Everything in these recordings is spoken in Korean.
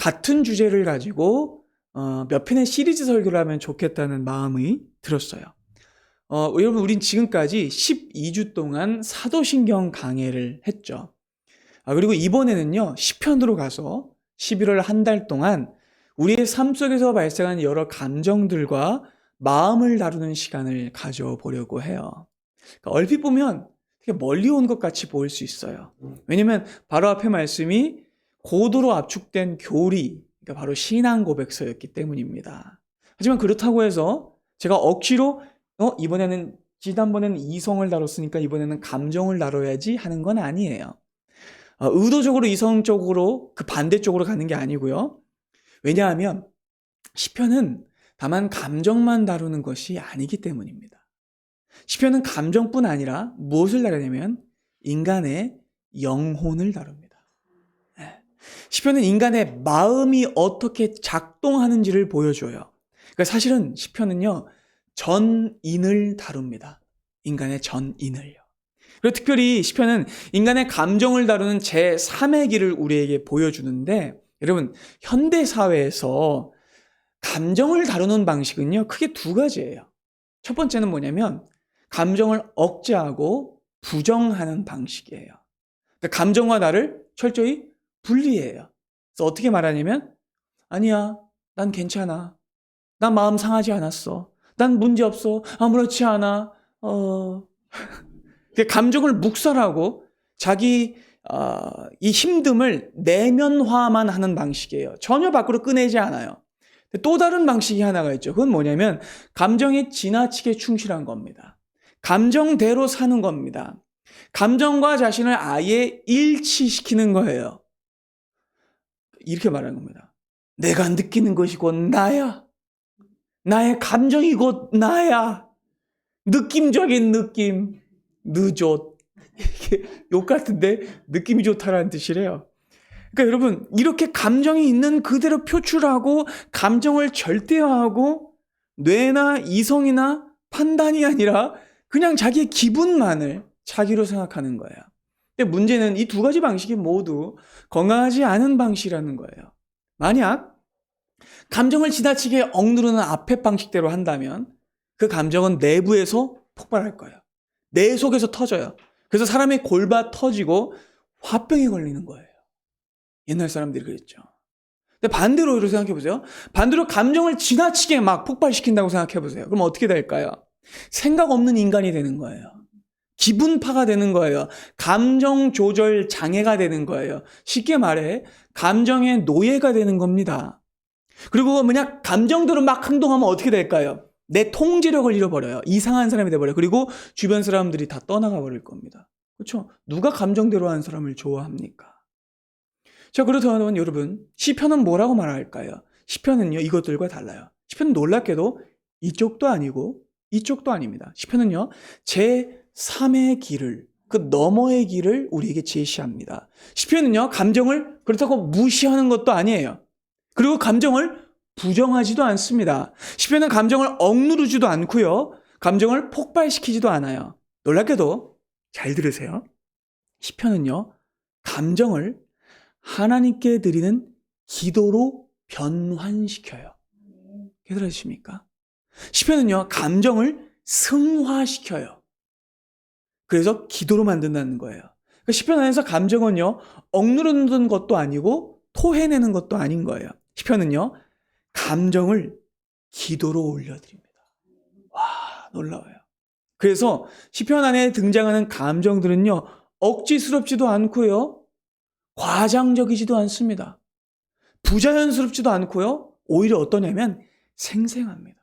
같은 주제를 가지고 몇 편의 시리즈 설교를 하면 좋겠다는 마음이 들었어요. 여러분, 우린 지금까지 12주 동안 사도신경 강해를 했죠. 그리고 이번에는요, 시편으로 가서 11월 한 달 동안 우리의 삶 속에서 발생한 여러 감정들과 마음을 다루는 시간을 가져보려고 해요. 그러니까 얼핏 보면 되게 멀리 온 것 같이 보일 수 있어요. 왜냐면 바로 앞에 말씀이 고도로 압축된 교리, 그러니까 바로 신앙 고백서였기 때문입니다. 하지만 그렇다고 해서 제가 억지로 이번에는 지난번에는 이성을 다뤘으니까 이번에는 감정을 다뤄야지 하는 건 아니에요. 의도적으로 이성적으로 그 반대쪽으로 가는 게 아니고요. 왜냐하면 시편은 다만 감정만 다루는 것이 아니기 때문입니다. 시편은 감정뿐 아니라 무엇을 다루냐면 인간의 영혼을 다룹니다. 시편은 인간의 마음이 어떻게 작동하는지를 보여줘요. 그러니까 사실은 시편은요, 전인을 다룹니다. 인간의 전인을요. 그리고 특별히 시편은 인간의 감정을 다루는 제3의 길을 우리에게 보여주는데, 여러분, 현대 사회에서 감정을 다루는 방식은요, 크게 두 가지예요. 첫 번째는 뭐냐면 감정을 억제하고 부정하는 방식이에요. 그러니까 감정과 나를 철저히 분리해요. 그래서 어떻게 말하냐면, 아니야, 난 괜찮아. 난 마음 상하지 않았어. 난 문제 없어. 아무렇지 않아. 감정을 묵살하고 자기 이 힘듦을 내면화만 하는 방식이에요. 전혀 밖으로 꺼내지 않아요. 또 다른 방식이 하나가 있죠. 그건 뭐냐면 감정에 지나치게 충실한 겁니다. 감정대로 사는 겁니다. 감정과 자신을 아예 일치시키는 거예요. 이렇게 말하는 겁니다. 내가 느끼는 것이 곧 나야. 나의 감정이 곧 나야. 느낌적인 느낌. 느좋. 이게 욕 같은데 느낌이 좋다라는 뜻이래요. 그러니까 여러분, 이렇게 감정이 있는 그대로 표출하고 감정을 절대화하고 뇌나 이성이나 판단이 아니라 그냥 자기의 기분만을 자기로 생각하는 거예요. 근데 문제는 이 두 가지 방식이 모두 건강하지 않은 방식이라는 거예요. 만약 감정을 지나치게 억누르는 앞의 방식대로 한다면 그 감정은 내부에서 폭발할 거예요. 내 속에서 터져요. 그래서 사람이 골바 터지고 화병에 걸리는 거예요. 옛날 사람들이 그랬죠. 근데 반대로 이렇게 생각해 보세요. 반대로 감정을 지나치게 막 폭발시킨다고 생각해 보세요. 그럼 어떻게 될까요? 생각 없는 인간이 되는 거예요. 기분파가 되는 거예요. 감정 조절 장애가 되는 거예요. 쉽게 말해 감정의 노예가 되는 겁니다. 그리고 만약 감정대로 막 행동하면 어떻게 될까요? 내 통제력을 잃어버려요. 이상한 사람이 돼버려요. 그리고 주변 사람들이 다 떠나가 버릴 겁니다. 그렇죠? 누가 감정대로 하는 사람을 좋아합니까? 자, 그렇다면 여러분, 시편은 뭐라고 말할까요? 시편은요, 이것들과 달라요. 시편은 놀랍게도 이쪽도 아니고 이쪽도 아닙니다. 시편은요, 제3의 길을, 그 너머의 길을 우리에게 제시합니다. 시편은요, 감정을 그렇다고 무시하는 것도 아니에요. 그리고 감정을 부정하지도 않습니다. 시편은 감정을 억누르지도 않고요, 감정을 폭발시키지도 않아요. 놀랍게도 잘 들으세요. 시편은요, 감정을 하나님께 드리는 기도로 변환시켜요. 깨달으십니까? 시편은요, 감정을 승화시켜요. 그래서 기도로 만든다는 거예요. 그러니까 시편 안에서 감정은요, 억누르는 것도 아니고 토해내는 것도 아닌 거예요. 시편은요, 감정을 기도로 올려드립니다. 와, 놀라워요. 그래서 시편 안에 등장하는 감정들은요, 억지스럽지도 않고요, 과장적이지도 않습니다. 부자연스럽지도 않고요, 오히려 어떠냐면 생생합니다.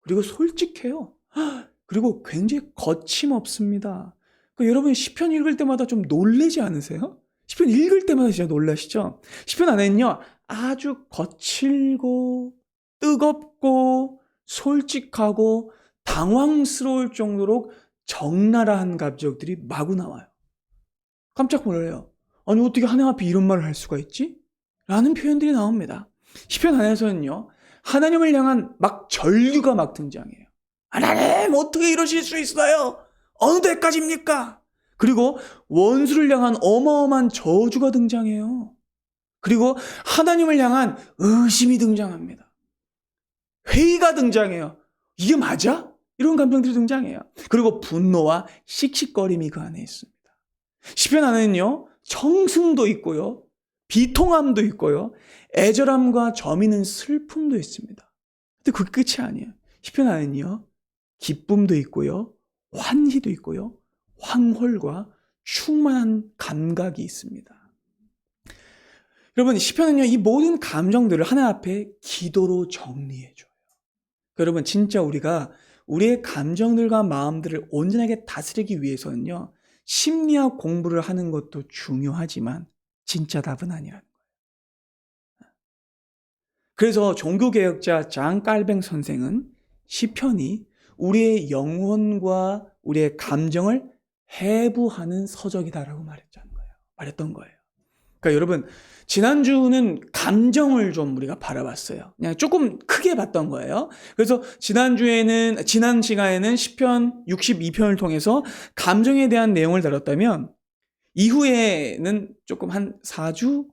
그리고 솔직해요. 그리고 굉장히 거침없습니다. 그러니까 여러분 시편 읽을 때마다 좀 놀라지 않으세요? 시편 읽을 때마다 진짜 놀라시죠? 시편 안에는요, 아주 거칠고 뜨겁고 솔직하고 당황스러울 정도로 적나라한 감정들이 마구 나와요. 깜짝 놀라요. 아니 어떻게 하나님 앞에 이런 말을 할 수가 있지? 라는 표현들이 나옵니다. 시편 안에서는요, 하나님을 향한 막 전류가 막 등장해요. 하나님 어떻게 이러실 수 있어요? 어느 데까지입니까? 그리고 원수를 향한 어마어마한 저주가 등장해요. 그리고 하나님을 향한 의심이 등장합니다. 회의가 등장해요. 이게 맞아? 이런 감정들이 등장해요. 그리고 분노와 씩씩거림이 그 안에 있습니다. 시편 안에는요, 청승도 있고요, 비통함도 있고요, 애절함과 저미는 슬픔도 있습니다. 근데 그게 끝이 아니에요. 시편 안에는요, 기쁨도 있고요, 환희도 있고요, 황홀과 충만한 감각이 있습니다. 여러분, 시편은요, 이 모든 감정들을 하나 앞에 기도로 정리해줘요. 여러분, 진짜 우리가 우리의 감정들과 마음들을 온전하게 다스리기 위해서는요, 심리학 공부를 하는 것도 중요하지만 진짜 답은 아니라는 거예요. 그래서 종교개혁자 장 깔뱅 선생은 시편이 우리의 영혼과 우리의 감정을 해부하는 서적이다라고 말했던 거예요. 그러니까 여러분, 지난주는 감정을 좀 우리가 바라봤어요. 그냥 조금 크게 봤던 거예요. 그래서 지난 시간에는 시편 62편을 통해서 감정에 대한 내용을 다뤘다면, 이후에는 조금 한 4주,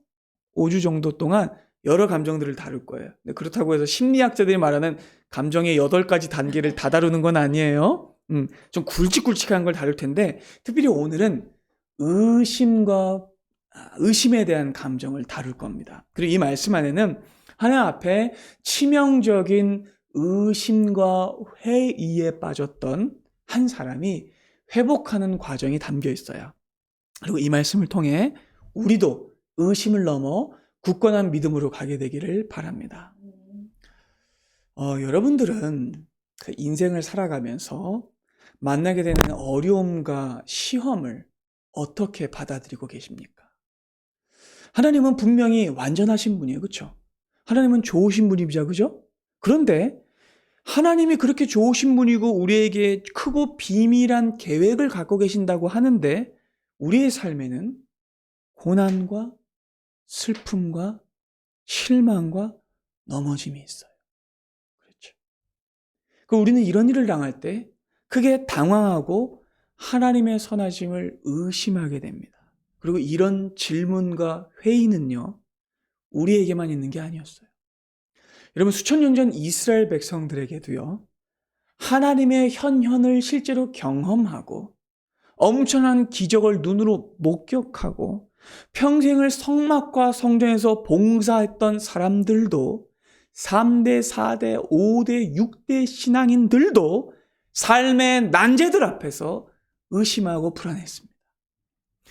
5주 정도 동안 여러 감정들을 다룰 거예요. 그렇다고 해서 심리학자들이 말하는 감정의 8가지 단계를 다 다루는 건 아니에요. 좀 굵직굵직한 걸 다룰 텐데, 특별히 오늘은 의심에 대한 감정을 다룰 겁니다. 그리고 이 말씀 안에는 하나 앞에 치명적인 의심과 회의에 빠졌던 한 사람이 회복하는 과정이 담겨 있어요. 그리고 이 말씀을 통해 우리도 의심을 넘어 굳건한 믿음으로 가게 되기를 바랍니다. 여러분들은 그 인생을 살아가면서 만나게 되는 어려움과 시험을 어떻게 받아들이고 계십니까? 하나님은 분명히 완전하신 분이에요. 그렇죠? 하나님은 좋으신 분이죠. 그죠? 그런데 하나님이 그렇게 좋으신 분이고 우리에게 크고 비밀한 계획을 갖고 계신다고 하는데, 우리의 삶에는 고난과 슬픔과 실망과 넘어짐이 있어요. 그렇죠? 우리는 이런 일을 당할 때 크게 당황하고 하나님의 선하심을 의심하게 됩니다. 그리고 이런 질문과 회의는요, 우리에게만 있는 게 아니었어요. 여러분, 수천 년 전 이스라엘 백성들에게도요, 하나님의 현현을 실제로 경험하고 엄청난 기적을 눈으로 목격하고 평생을 성막과 성전에서 봉사했던 사람들도, 3대, 4대, 5대, 6대 신앙인들도 삶의 난제들 앞에서 의심하고 불안했습니다.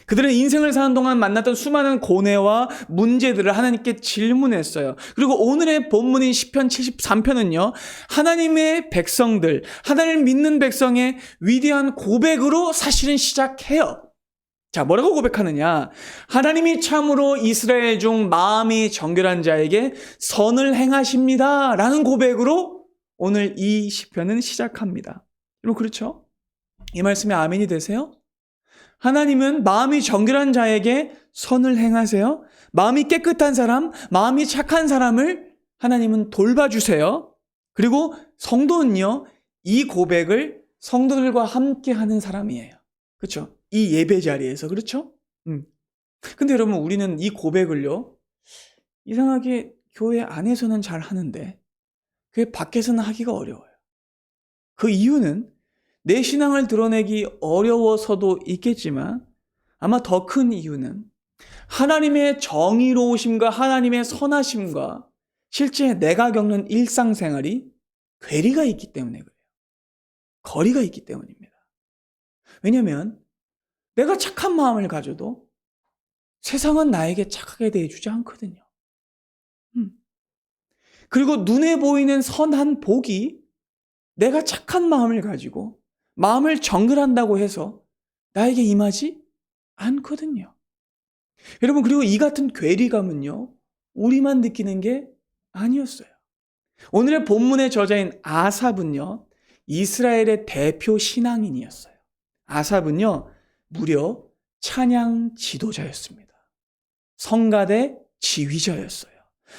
그들은 인생을 사는 동안 만났던 수많은 고뇌와 문제들을 하나님께 질문했어요. 그리고 오늘의 본문인 시편 73편은요, 하나님의 백성들, 하나님을 믿는 백성의 위대한 고백으로 사실은 시작해요. 자, 뭐라고 고백하느냐? 하나님이 참으로 이스라엘 중 마음이 정결한 자에게 선을 행하십니다 라는 고백으로 오늘 이 시편은 시작합니다. 여러분, 그렇죠? 이 말씀에 아멘이 되세요? 하나님은 마음이 정결한 자에게 선을 행하세요. 마음이 깨끗한 사람, 마음이 착한 사람을 하나님은 돌봐주세요. 그리고 성도는요, 이 고백을 성도들과 함께 하는 사람이에요. 그렇죠? 이 예배 자리에서. 그렇죠? 근데 여러분, 우리는 이 고백을요, 이상하게 교회 안에서는 잘 하는데 교회 밖에서는 하기가 어려워요. 그 이유는 내 신앙을 드러내기 어려워서도 있겠지만, 아마 더 큰 이유는 하나님의 정의로우심과 하나님의 선하심과 실제 내가 겪는 일상생활이 괴리가 있기 때문에 그래요. 거리가 있기 때문입니다. 왜냐하면 내가 착한 마음을 가져도 세상은 나에게 착하게 대해주지 않거든요. 그리고 눈에 보이는 선한 복이 내가 착한 마음을 가지고 마음을 정결한다고 해서 나에게 임하지 않거든요. 여러분, 그리고 이 같은 괴리감은요, 우리만 느끼는 게 아니었어요. 오늘의 본문의 저자인 아삽은요, 이스라엘의 대표 신앙인이었어요. 아삽은요, 무려 찬양 지도자였습니다. 성가대 지휘자였어요.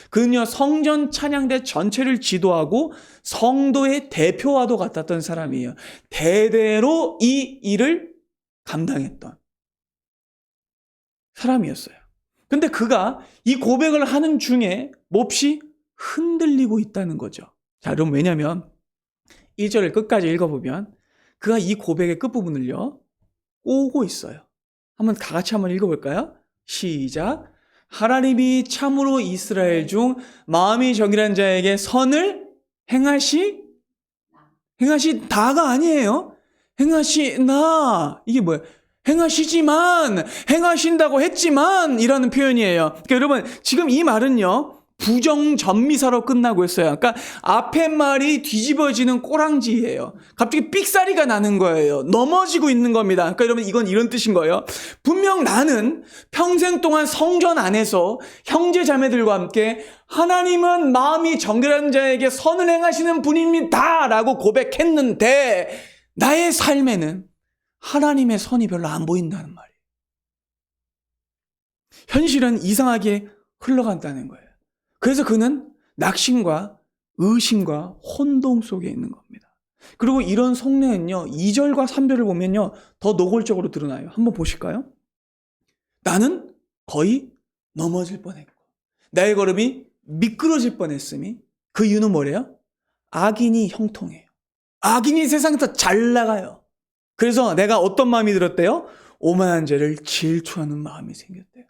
그는요, 성전 찬양대 전체를 지도하고 성도의 대표와도 같았던 사람이에요. 대대로 이 일을 감당했던 사람이었어요. 근데 그가 이 고백을 하는 중에 몹시 흔들리고 있다는 거죠. 자, 그럼 왜냐면 1절을 끝까지 읽어보면 그가 이 고백의 끝부분을요, 꼬고 있어요. 한번 다 같이 한번 읽어볼까요? 시작. 하나님이 참으로 이스라엘 중 마음이 정결한 자에게 선을 행하시다가 아니에요. 행하시나. 이게 뭐예요? 행하시지만, 행하신다고 했지만 이라는 표현이에요. 그러니까 여러분, 지금 이 말은요, 부정전미사로 끝나고 있어요. 그러니까 앞에 말이 뒤집어지는 꼬랑지예요. 갑자기 삑사리가 나는 거예요. 넘어지고 있는 겁니다. 그러니까 여러분, 이건 이런 뜻인 거예요. 분명 나는 평생 동안 성전 안에서 형제 자매들과 함께 하나님은 마음이 정결한 자에게 선을 행하시는 분입니다 라고 고백했는데 나의 삶에는 하나님의 선이 별로 안 보인다는 말이에요. 현실은 이상하게 흘러간다는 거예요. 그래서 그는 낙심과 의심과 혼동 속에 있는 겁니다. 그리고 이런 속내는요, 2절과 3절을 보면요, 더 노골적으로 드러나요. 한번 보실까요? 나는 거의 넘어질 뻔했고 나의 걸음이 미끄러질 뻔했으니 그 이유는 뭐래요? 악인이 형통해요. 악인이 세상에서 잘 나가요. 그래서 내가 어떤 마음이 들었대요? 오만한 죄를 질투하는 마음이 생겼대요.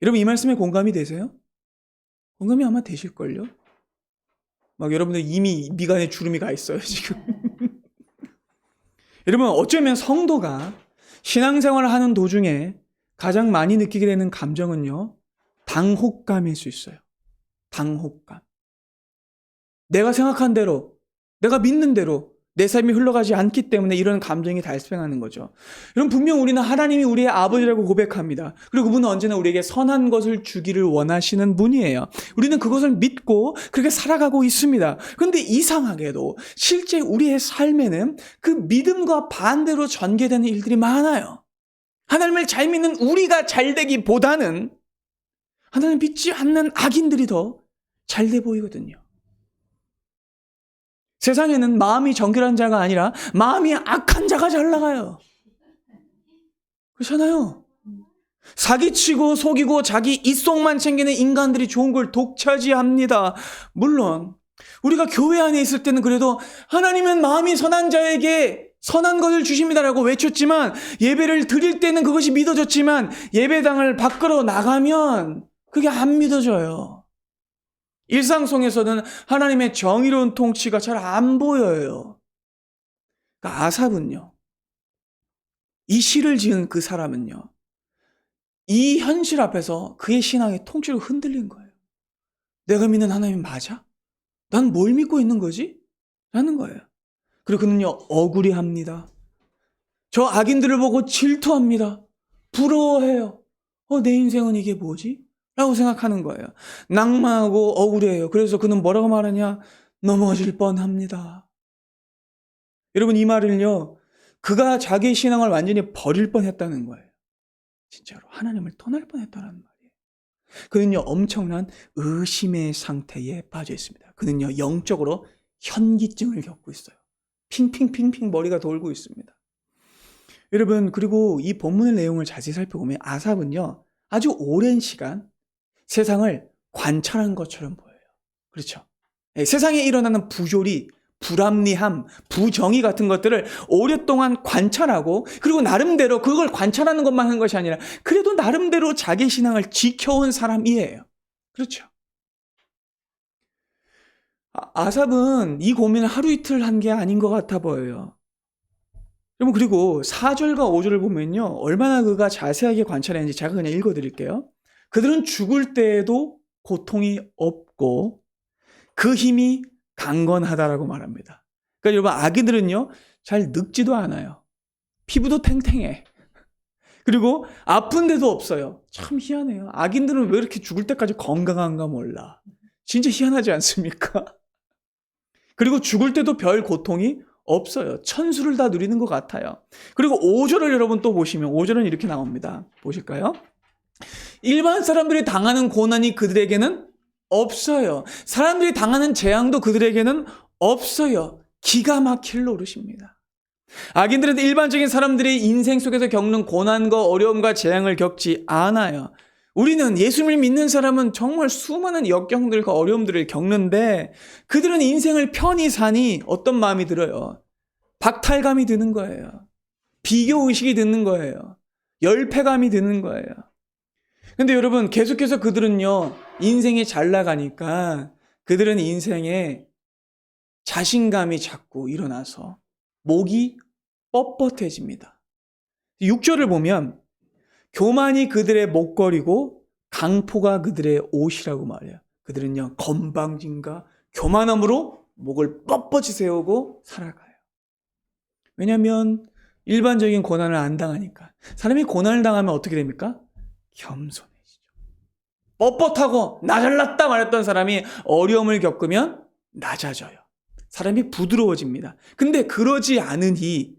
여러분, 이 말씀에 공감이 되세요? 공감이 아마 되실걸요? 막 여러분들 이미 미간에 주름이 가 있어요, 지금. 여러분, 어쩌면 성도가 신앙생활을 하는 도중에 가장 많이 느끼게 되는 감정은요, 당혹감일 수 있어요. 당혹감. 내가 생각한 대로, 내가 믿는 대로 내 삶이 흘러가지 않기 때문에 이런 감정이 발생하는 거죠. 여러분, 분명 우리는 하나님이 우리의 아버지라고 고백합니다. 그리고 그분은 언제나 우리에게 선한 것을 주기를 원하시는 분이에요. 우리는 그것을 믿고 그렇게 살아가고 있습니다. 그런데 이상하게도 실제 우리의 삶에는 그 믿음과 반대로 전개되는 일들이 많아요. 하나님을 잘 믿는 우리가 잘 되기보다는 하나님을 믿지 않는 악인들이 더 잘 돼 보이거든요. 세상에는 마음이 정결한 자가 아니라 마음이 악한 자가 잘 나가요. 그렇잖아요. 사기치고 속이고 자기 이속만 챙기는 인간들이 좋은 걸 독차지합니다. 물론 우리가 교회 안에 있을 때는 그래도 하나님은 마음이 선한 자에게 선한 것을 주십니다라고 외쳤지만, 예배를 드릴 때는 그것이 믿어졌지만 예배당을 밖으로 나가면 그게 안 믿어져요. 일상 속에서는 하나님의 정의로운 통치가 잘 안 보여요. 그러니까 아삽은요, 이 시를 지은 그 사람은요, 이 현실 앞에서 그의 신앙의 통치로 흔들린 거예요. 내가 믿는 하나님 맞아? 난 뭘 믿고 있는 거지? 라는 거예요. 그리고 그는요, 억울해합니다. 저 악인들을 보고 질투합니다. 부러워해요. 내 인생은 이게 뭐지? 라고 생각하는 거예요. 낭만하고 억울해요. 그래서 그는 뭐라고 말하냐? 넘어질 뻔합니다. 여러분, 이 말을요, 그가 자기의 신앙을 완전히 버릴 뻔했다는 거예요. 진짜로 하나님을 떠날 뻔했다는 말이에요. 그는요, 엄청난 의심의 상태에 빠져 있습니다. 그는요, 영적으로 현기증을 겪고 있어요. 핑핑핑핑 머리가 돌고 있습니다. 여러분, 그리고 이 본문의 내용을 자세히 살펴보면 아삽은요, 아주 오랜 시간 세상을 관찰한 것처럼 보여요. 그렇죠? 세상에 일어나는 부조리, 불합리함, 부정의 같은 것들을 오랫동안 관찰하고, 그리고 나름대로 그걸 관찰하는 것만 한 것이 아니라 그래도 나름대로 자기 신앙을 지켜온 사람이에요. 그렇죠? 아삽은 이 고민을 하루 이틀 한 게 아닌 것 같아 보여요. 여러분, 그리고 4절과 5절을 보면요, 얼마나 그가 자세하게 관찰했는지 제가 그냥 읽어드릴게요. 그들은 죽을 때에도 고통이 없고 그 힘이 강건하다라고 말합니다. 그러니까 여러분, 악인들은요, 잘 늙지도 않아요. 피부도 탱탱해. 그리고 아픈 데도 없어요. 참 희한해요. 악인들은 왜 이렇게 죽을 때까지 건강한가 몰라. 진짜 희한하지 않습니까? 그리고 죽을 때도 별 고통이 없어요. 천수를 다 누리는 것 같아요. 그리고 5절을 여러분 또 보시면 5절은 이렇게 나옵니다. 보실까요? 일반 사람들이 당하는 고난이 그들에게는 없어요. 사람들이 당하는 재앙도 그들에게는 없어요. 기가 막힐 노릇입니다. 악인들은 일반적인 사람들이 인생 속에서 겪는 고난과 어려움과 재앙을 겪지 않아요. 우리는 예수를 믿는 사람은 정말 수많은 역경들과 어려움들을 겪는데 그들은 인생을 편히 사니 어떤 마음이 들어요? 박탈감이 드는 거예요. 비교의식이 드는 거예요. 열패감이 드는 거예요. 근데 여러분, 계속해서 그들은요, 인생이 잘 나가니까 그들은 인생에 자신감이 자꾸 일어나서 목이 뻣뻣해집니다. 6절을 보면 교만이 그들의 목걸이고 강포가 그들의 옷이라고 말해요. 그들은요, 건방짐과 교만함으로 목을 뻣뻣이 세우고 살아가요. 왜냐하면 일반적인 고난을 안 당하니까. 사람이 고난을 당하면 어떻게 됩니까? 겸손해지죠. 뻣뻣하고 나 잘났다 말했던 사람이 어려움을 겪으면 낮아져요. 사람이 부드러워집니다. 근데 그러지 않은 이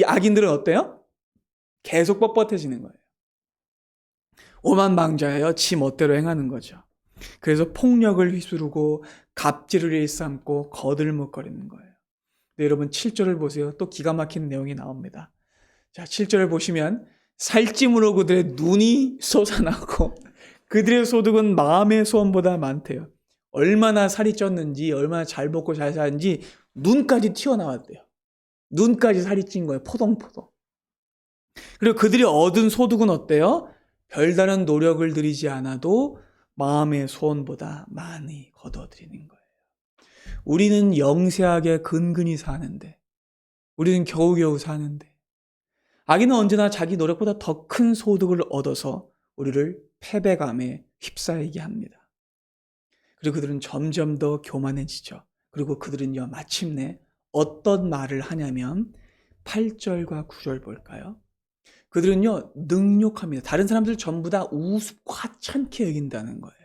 악인들은 어때요? 계속 뻣뻣해지는 거예요. 오만방자예요. 지 멋대로 행하는 거죠. 그래서 폭력을 휘두르고 갑질을 일삼고 거들먹거리는 거예요. 네, 여러분 7절을 보세요. 또 기가 막힌 내용이 나옵니다. 자, 7절을 보시면 살찜으로 그들의 눈이 솟아나고 그들의 소득은 마음의 소원보다 많대요. 얼마나 살이 쪘는지, 얼마나 잘 먹고 잘 사는지 눈까지 튀어나왔대요. 눈까지 살이 찐 거예요. 포동포동. 그리고 그들이 얻은 소득은 어때요? 별다른 노력을 들이지 않아도 마음의 소원보다 많이 거둬들이는 거예요. 우리는 영세하게 근근히 사는데, 우리는 겨우겨우 사는데, 악인은 언제나 자기 노력보다 더 큰 소득을 얻어서 우리를 패배감에 휩싸이게 합니다. 그리고 그들은 점점 더 교만해지죠. 그리고 그들은요, 마침내 어떤 말을 하냐면 8절과 9절 볼까요? 그들은요, 능욕합니다. 다른 사람들 전부 다 우습고 하찮게 여긴다는 거예요.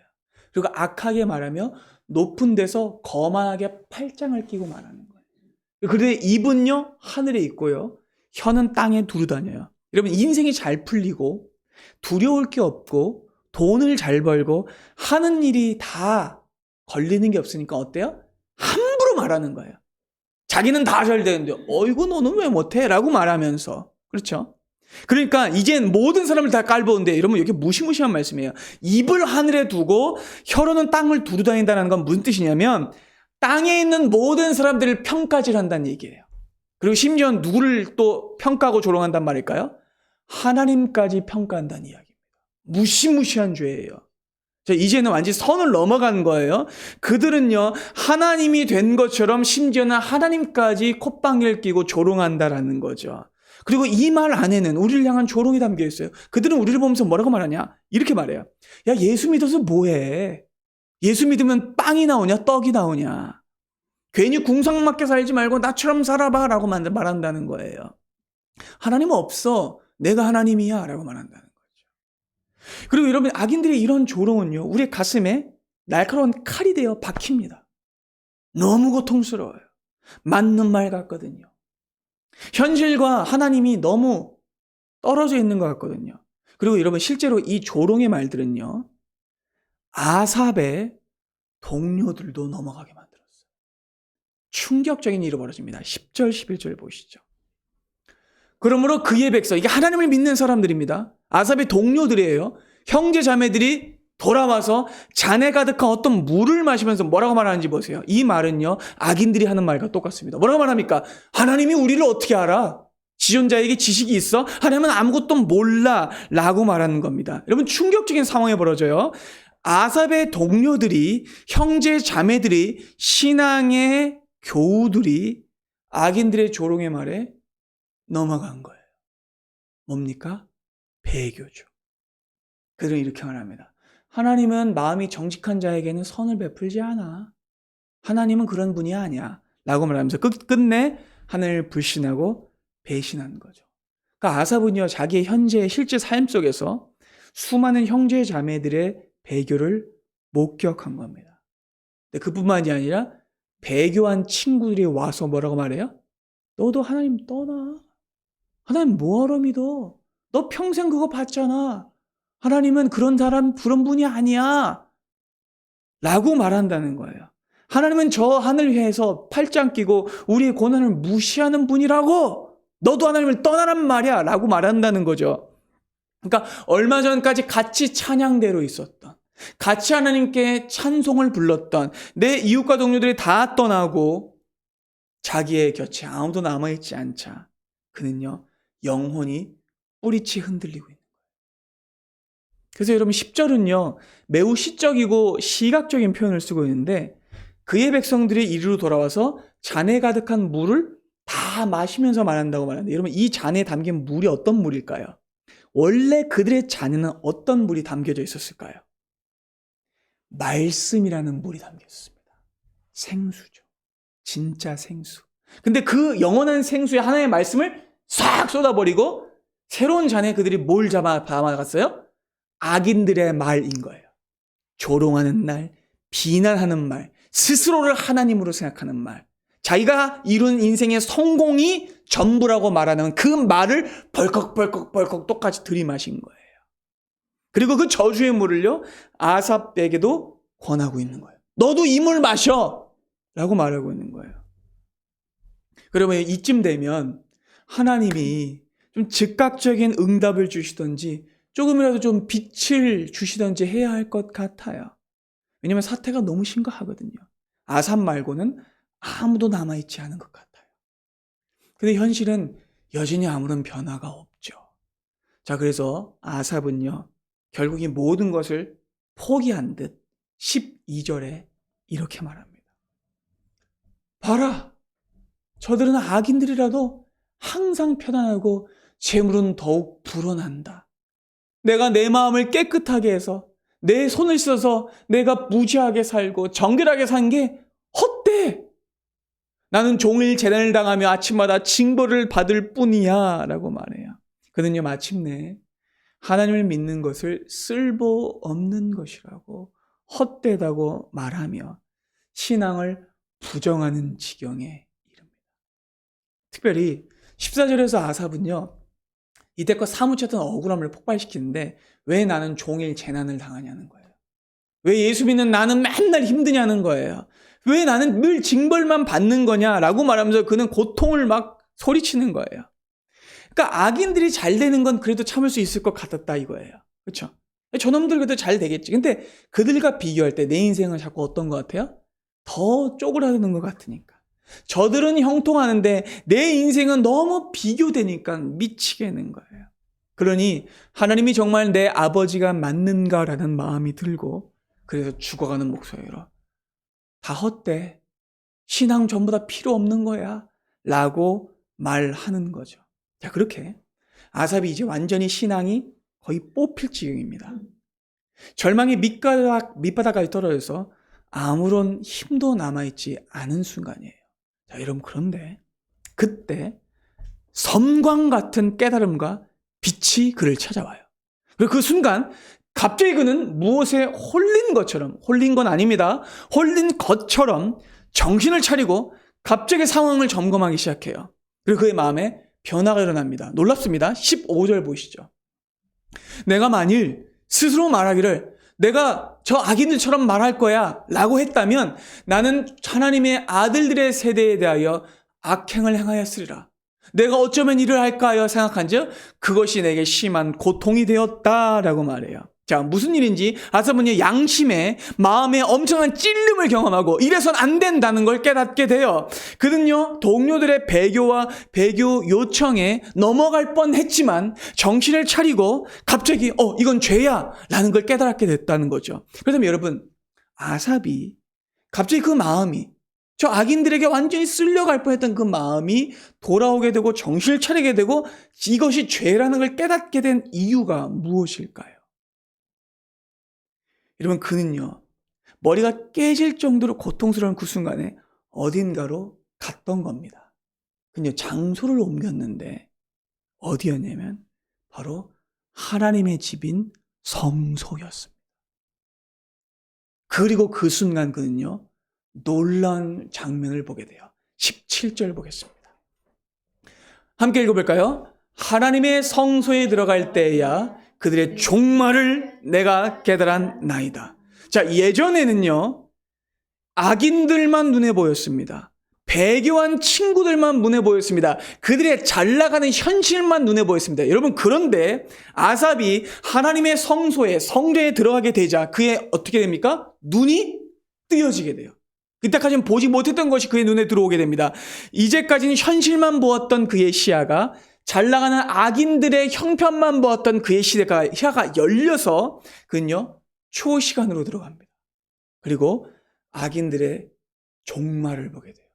그리고 악하게 말하며 높은 데서 거만하게 팔짱을 끼고 말하는 거예요. 그들의 입은요, 하늘에 있고요, 혀는 땅에 두루다녀요. 여러분, 인생이 잘 풀리고 두려울 게 없고 돈을 잘 벌고 하는 일이 다 걸리는 게 없으니까 어때요? 함부로 말하는 거예요. 자기는 다 잘 되는데 어이구 너는 왜 못해? 라고 말하면서. 그렇죠? 그러니까 이젠 모든 사람을 다 깔보는데 여러분 이렇게 무시무시한 말씀이에요. 입을 하늘에 두고 혀로는 땅을 두루다닌다는 건 무슨 뜻이냐면 땅에 있는 모든 사람들을 평가질한다는 얘기예요. 그리고 심지어 누구를 또 평가하고 조롱한단 말일까요? 하나님까지 평가한다는 이야기입니다. 무시무시한 죄예요. 자, 이제는 완전히 선을 넘어간 거예요. 그들은요, 하나님이 된 것처럼 심지어는 하나님까지 콧방귀를 끼고 조롱한다라는 거죠. 그리고 이 말 안에는 우리를 향한 조롱이 담겨 있어요. 그들은 우리를 보면서 뭐라고 말하냐? 이렇게 말해요. 야, 예수 믿어서 뭐해? 예수 믿으면 빵이 나오냐? 떡이 나오냐? 괜히 궁상맞게 살지 말고 나처럼 살아봐 라고 말한다는 거예요. 하나님은 없어. 내가 하나님이야 라고 말한다는 거죠. 그리고 여러분, 악인들의 이런 조롱은요, 우리의 가슴에 날카로운 칼이 되어 박힙니다. 너무 고통스러워요. 맞는 말 같거든요. 현실과 하나님이 너무 떨어져 있는 것 같거든요. 그리고 여러분, 실제로 이 조롱의 말들은요, 아삽의 동료들도 넘어가게 만들었어요. 충격적인 일이 벌어집니다. 10절, 11절 보시죠. 그러므로 그의 백성, 이게 하나님을 믿는 사람들입니다. 아삽의 동료들이에요. 형제 자매들이 돌아와서 잔에 가득한 어떤 물을 마시면서 뭐라고 말하는지 보세요. 이 말은요, 악인들이 하는 말과 똑같습니다. 뭐라고 말합니까? 하나님이 우리를 어떻게 알아? 지존자에게 지식이 있어? 하나님은 아무것도 몰라 라고 말하는 겁니다. 여러분, 충격적인 상황이 벌어져요. 아삽의 동료들이, 형제 자매들이, 신앙의 교우들이 악인들의 조롱의 말에 넘어간 거예요. 뭡니까? 배교죠. 그들은 이렇게 말합니다. 하나님은 마음이 정직한 자에게는 선을 베풀지 않아. 하나님은 그런 분이 아니야. 라고 말하면서 끝내 하나님을 불신하고 배신한 거죠. 그러니까 아삽은요, 자기의 현재의 실제 삶 속에서 수많은 형제 자매들의 배교를 목격한 겁니다. 근데 그뿐만이 아니라 배교한 친구들이 와서 뭐라고 말해요? 너도 하나님 떠나. 하나님 뭐하러 믿어? 너 평생 그거 봤잖아. 하나님은 그런 사람, 그런 분이 아니야. 라고 말한다는 거예요. 하나님은 저 하늘 위에서 팔짱 끼고 우리의 고난을 무시하는 분이라고. 너도 하나님을 떠나란 말이야. 라고 말한다는 거죠. 그러니까 얼마 전까지 같이 찬양대로 있었던, 같이 하나님께 찬송을 불렀던 내 이웃과 동료들이 다 떠나고 자기의 곁에 아무도 남아있지 않자 그는요 영혼이 뿌리치 흔들리고 있는 거예요. 그래서 여러분 10절은요 매우 시적이고 시각적인 표현을 쓰고 있는데 그의 백성들이 이리로 돌아와서 잔에 가득한 물을 다 마시면서 말한다고 말하는데 여러분 이 잔에 담긴 물이 어떤 물일까요? 원래 그들의 잔에는 어떤 물이 담겨져 있었을까요? 말씀이라는 물이 담겼습니다. 생수죠. 진짜 생수. 근데 그 영원한 생수에 하나의 말씀을 싹 쏟아버리고 새로운 잔에 그들이 뭘 담아갔어요? 악인들의 말인 거예요. 조롱하는 말, 비난하는 말, 스스로를 하나님으로 생각하는 말, 자기가 이룬 인생의 성공이 전부라고 말하는 그 말을 벌컥 똑같이 들이마신 거예요. 그리고 그 저주의 물을요 아삽에게도 권하고 있는 거예요. 너도 이 물 마셔! 라고 말하고 있는 거예요. 그러면 이쯤 되면 하나님이 좀 즉각적인 응답을 주시든지 조금이라도 좀 빛을 주시든지 해야 할 것 같아요. 왜냐하면 사태가 너무 심각하거든요. 아삽 말고는 아무도 남아있지 않은 것 같아요. 근데 현실은 여전히 아무런 변화가 없죠. 자, 그래서 아삽은요 결국 이 모든 것을 포기한 듯 12절에 이렇게 말합니다. 봐라, 저들은 악인들이라도 항상 편안하고 재물은 더욱 불어난다. 내가 내 마음을 깨끗하게 해서 내 손을 써서 내가 무지하게 살고 정결하게 산 게 헛돼. 나는 종일 재난을 당하며 아침마다 징벌을 받을 뿐이야 라고 말해요. 그는요 마침내 하나님을 믿는 것을 쓸모없는 것이라고 헛되다고 말하며 신앙을 부정하는 지경에 이릅니다. 특별히 14절에서 아삽은요 이때껏 사무쳤던 억울함을 폭발시키는데 왜 나는 종일 재난을 당하냐는 거예요. 왜 예수 믿는 나는 맨날 힘드냐는 거예요. 왜 나는 늘 징벌만 받는 거냐라고 말하면서 그는 고통을 막 소리치는 거예요. 그러니까 악인들이 잘 되는 건 그래도 참을 수 있을 것 같았다 이거예요. 그렇죠? 저놈들 그래도 잘 되겠지. 근데 그들과 비교할 때 내 인생은 자꾸 어떤 것 같아요? 더 쪼그라드는 것 같으니까. 저들은 형통하는데 내 인생은 너무 비교되니까 미치겠는 거예요. 그러니 하나님이 정말 내 아버지가 맞는가라는 마음이 들고 그래서 죽어가는 목소리로 다 헛돼. 신앙 전부 다 필요 없는 거야. 라고 말하는 거죠. 자, 그렇게 아삽이 이제 완전히 신앙이 거의 뽑힐 지경입니다. 절망의 밑바닥까지 떨어져서 아무런 힘도 남아있지 않은 순간이에요. 자, 여러분 그런데 그때 섬광 같은 깨달음과 빛이 그를 찾아와요. 그리고 그 순간 갑자기 그는 무엇에 홀린 것처럼, 홀린 건 아닙니다. 홀린 것처럼 정신을 차리고 갑자기 상황을 점검하기 시작해요. 그리고 그의 마음에 변화가 일어납니다. 놀랍습니다. 15절 보시죠. 내가 만일 스스로 말하기를 내가 저 악인들처럼 말할 거야 라고 했다면 나는 하나님의 아들들의 세대에 대하여 악행을 행하였으리라. 내가 어쩌면 이를 할까 하여 생각한즉 그것이 내게 심한 고통이 되었다라고 말해요. 자, 무슨 일인지 아삽은요 양심에 마음에 엄청난 찔림을 경험하고 이래선 안 된다는 걸 깨닫게 돼요. 그는요 동료들의 배교와 배교 요청에 넘어갈 뻔했지만 정신을 차리고 갑자기 이건 죄야 라는 걸 깨달게 됐다는 거죠. 그렇다면 여러분 아삽이 갑자기 그 마음이 저 악인들에게 완전히 쓸려갈 뻔했던 그 마음이 돌아오게 되고 정신을 차리게 되고 이것이 죄라는 걸 깨닫게 된 이유가 무엇일까요? 여러분 그는요 머리가 깨질 정도로 고통스러운 그 순간에 어딘가로 갔던 겁니다. 그는요 장소를 옮겼는데 어디였냐면 바로 하나님의 집인 성소였습니다. 그리고 그 순간 그는요 놀라운 장면을 보게 돼요. 17절 보겠습니다. 함께 읽어볼까요? 하나님의 성소에 들어갈 때야 그들의 종말을 내가 깨달았나이다. 자, 예전에는요 악인들만 눈에 보였습니다. 배교한 친구들만 눈에 보였습니다. 그들의 잘 나가는 현실만 눈에 보였습니다. 여러분, 그런데 아삽이 하나님의 성소에, 성전에 들어가게 되자 그의 어떻게 됩니까? 눈이 뜨여지게 돼요. 그때까지는 보지 못했던 것이 그의 눈에 들어오게 됩니다. 이제까지는 현실만 보았던 그의 시야가, 잘 나가는 악인들의 형편만 보았던 그의 시야가 열려서 그는요, 초시간으로 들어갑니다. 그리고 악인들의 종말을 보게 돼요.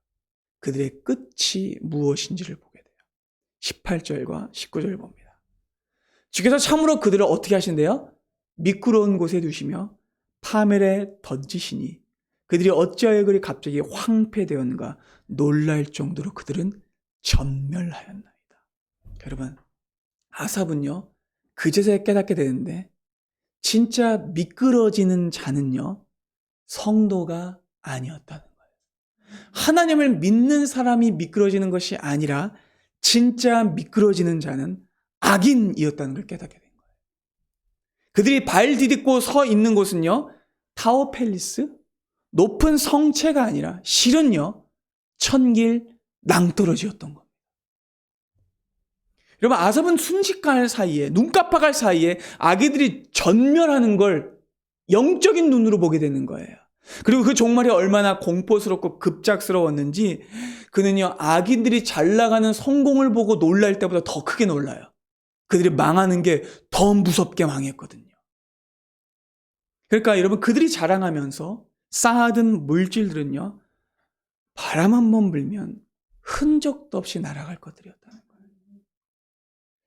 그들의 끝이 무엇인지를 보게 돼요. 18절과 19절을 봅니다. 주께서 참으로 그들을 어떻게 하신대요? 미끄러운 곳에 두시며 파멸에 던지시니 그들이 어찌하여 그리 갑자기 황폐되었는가 놀랄 정도로 그들은 전멸하였나이다. 여러분, 아삽은요, 그제서야 깨닫게 되는데 진짜 미끄러지는 자는요, 성도가 아니었다는 거예요. 하나님을 믿는 사람이 미끄러지는 것이 아니라 진짜 미끄러지는 자는 악인이었다는 걸 깨닫게 된 거예요. 그들이 발 디딛고 서 있는 곳은요, 타워 팰리스, 높은 성체가 아니라 실은요, 천길 낭떠러지였던 겁니다. 여러분, 아삽은 순식간의 사이에, 눈 깜빡할 사이에 악인들이 전멸하는 걸 영적인 눈으로 보게 되는 거예요. 그리고 그 종말이 얼마나 공포스럽고 급작스러웠는지 그는요, 악인들이 잘 나가는 성공을 보고 놀랄 때보다 더 크게 놀라요. 그들이 망하는 게 더 무섭게 망했거든요. 그러니까 여러분, 그들이 자랑하면서 쌓아둔 물질들은요, 바람 한번 불면 흔적도 없이 날아갈 것들이었다는 거예요.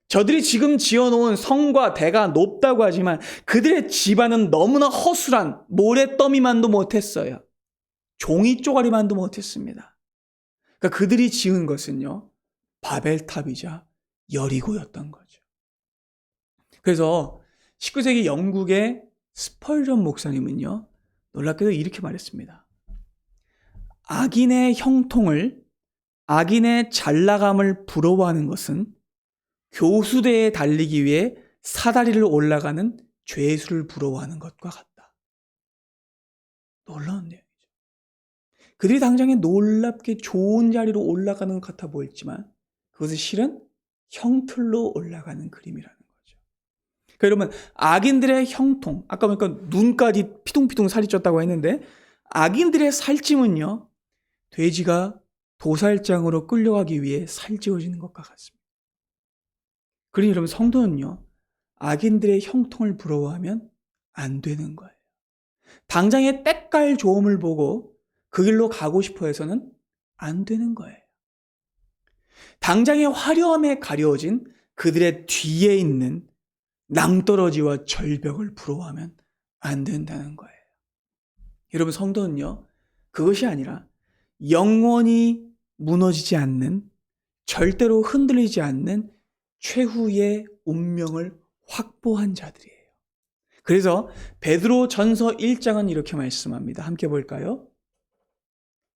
저들이 지금 지어놓은 성과 대가 높다고 하지만 그들의 집안은 너무나 허술한 모래더미만도 못했어요. 종이 쪼가리만도 못했습니다. 그러니까 그들이 지은 것은요, 바벨탑이자 여리고였던 거죠. 그래서 19세기 영국의 스펄전 목사님은요, 놀랍게도 이렇게 말했습니다. 악인의 형통을, 악인의 잘나감을 부러워하는 것은 교수대에 달리기 위해 사다리를 올라가는 죄수를 부러워하는 것과 같다. 놀라운 내용이죠. 그들이 당장에 놀랍게 좋은 자리로 올라가는 것 같아 보였지만 그것은 실은 형틀로 올라가는 그림이라는 거죠. 그러니까 여러분, 악인들의 형통, 아까 보니까 눈까지 피둥피둥 살이 쪘다고 했는데 악인들의 살찜은요, 돼지가 도살장으로 끌려가기 위해 살찌워지는 것과 같습니다. 그러니 여러분, 성도는요, 악인들의 형통을 부러워하면 안 되는 거예요. 당장의 때깔 좋음을 보고 그 길로 가고 싶어 해서는 안 되는 거예요. 당장의 화려함에 가려진 그들의 뒤에 있는 낭떠러지와 절벽을 부러워하면 안 된다는 거예요. 여러분, 성도는요, 그것이 아니라 영원히 무너지지 않는, 절대로 흔들리지 않는 최후의 운명을 확보한 자들이에요. 그래서 베드로 전서 1장은 이렇게 말씀합니다. 함께 볼까요?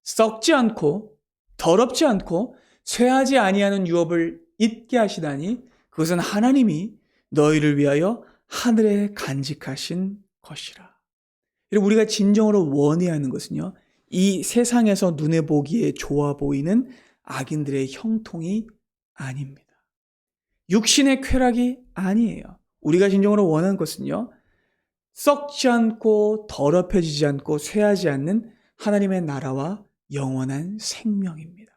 썩지 않고 더럽지 않고 쇠하지 아니하는 유업을 잊게 하시다니 그것은 하나님이 너희를 위하여 하늘에 간직하신 것이라. 여러분, 우리가 진정으로 원해야 하는 것은요, 이 세상에서 눈에 보기에 좋아 보이는 악인들의 형통이 아닙니다. 육신의 쾌락이 아니에요. 우리가 진정으로 원하는 것은요, 썩지 않고 더럽혀지지 않고 쇠하지 않는 하나님의 나라와 영원한 생명입니다.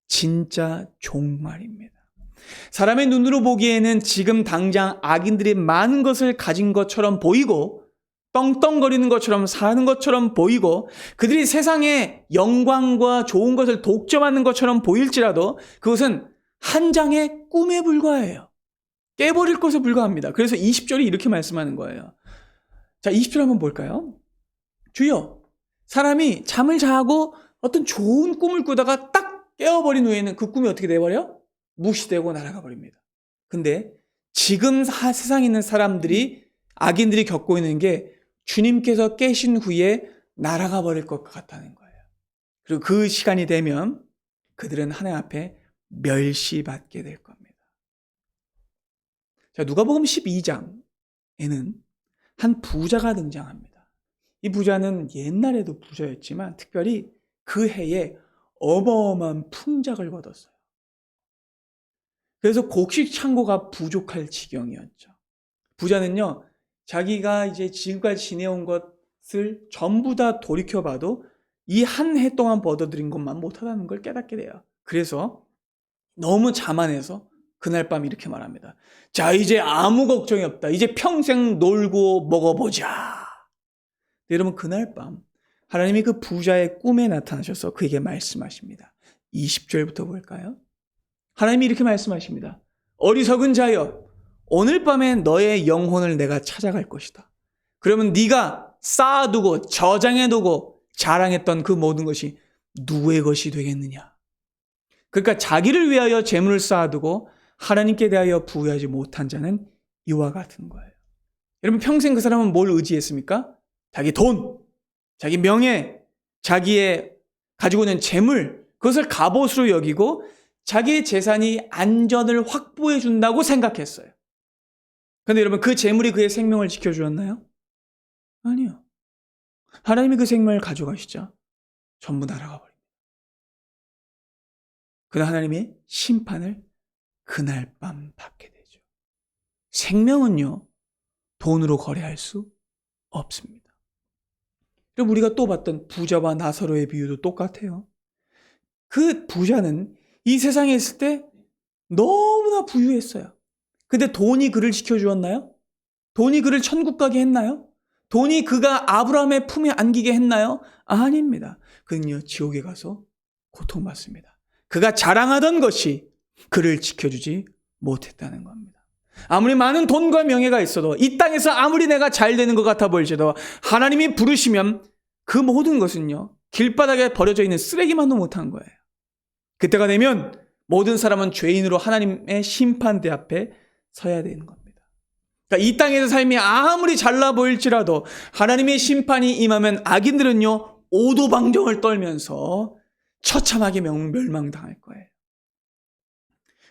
진짜 종말입니다. 사람의 눈으로 보기에는 지금 당장 악인들이 많은 것을 가진 것처럼 보이고 떵떵거리는 것처럼 사는 것처럼 보이고 그들이 세상에 영광과 좋은 것을 독점하는 것처럼 보일지라도 그것은 한 장의 꿈에 불과해요. 깨버릴 것에 불과합니다. 그래서 20절이 이렇게 말씀하는 거예요. 자, 20절 한번 볼까요? 주여, 사람이 잠을 자고 어떤 좋은 꿈을 꾸다가 딱 깨어버린 후에는 그 꿈이 어떻게 돼버려? 무시되고 날아가 버립니다. 근데 지금 세상에 있는 사람들이, 악인들이 겪고 있는 게 주님께서 깨신 후에 날아가 버릴 것 같다는 거예요. 그리고 그 시간이 되면 그들은 하나님 앞에 멸시받게 될 겁니다. 자, 누가복음 12장에는 한 부자가 등장합니다. 이 부자는 옛날에도 부자였지만 특별히 그 해에 어마어마한 풍작을 거뒀어요. 그래서 곡식 창고가 부족할 지경이었죠. 부자는요, 자기가 이제 지금까지 지내온 것을 전부 다 돌이켜봐도 이 한 해 동안 벌어들인 것만 못하다는 걸 깨닫게 돼요. 그래서 너무 자만해서 그날 밤 이렇게 말합니다. 자, 이제 아무 걱정이 없다. 이제 평생 놀고 먹어보자. 여러분, 그날 밤 하나님이 그 부자의 꿈에 나타나셔서 그에게 말씀하십니다. 20절부터 볼까요? 하나님이 이렇게 말씀하십니다. 어리석은 자여, 오늘 밤에 너의 영혼을 내가 찾아갈 것이다. 그러면 네가 쌓아두고 저장해두고 자랑했던 그 모든 것이 누구의 것이 되겠느냐? 그러니까 자기를 위하여 재물을 쌓아두고 하나님께 대하여 부여하지 못한 자는 이와 같은 거예요. 여러분, 평생 그 사람은 뭘 의지했습니까? 자기 돈, 자기 명예, 자기의 가지고 있는 재물, 그것을 갑옷으로 여기고 자기의 재산이 안전을 확보해 준다고 생각했어요. 그런데 여러분, 그 재물이 그의 생명을 지켜주었나요? 아니요. 하나님이 그 생명을 가져가시자 전부 날아가 버립니다. 그러나 하나님의 심판을 그날 밤 받게 되죠. 생명은요, 돈으로 거래할 수 없습니다. 그럼 우리가 또 봤던 부자와 나사로의 비유도 똑같아요. 그 부자는 이 세상에 있을 때 너무나 부유했어요. 근데 돈이 그를 지켜주었나요? 돈이 그를 천국 가게 했나요? 돈이 그가 아브라함의 품에 안기게 했나요? 아닙니다. 그는요, 지옥에 가서 고통받습니다. 그가 자랑하던 것이 그를 지켜주지 못했다는 겁니다. 아무리 많은 돈과 명예가 있어도, 이 땅에서 아무리 내가 잘 되는 것 같아 보일지도 하나님이 부르시면 그 모든 것은요, 길바닥에 버려져 있는 쓰레기만도 못한 거예요. 그때가 되면 모든 사람은 죄인으로 하나님의 심판대 앞에 서야 되는 겁니다. 그러니까 이 땅에서 삶이 아무리 잘나 보일지라도 하나님의 심판이 임하면 악인들은요, 오도방정을 떨면서 처참하게 멸망당할 거예요.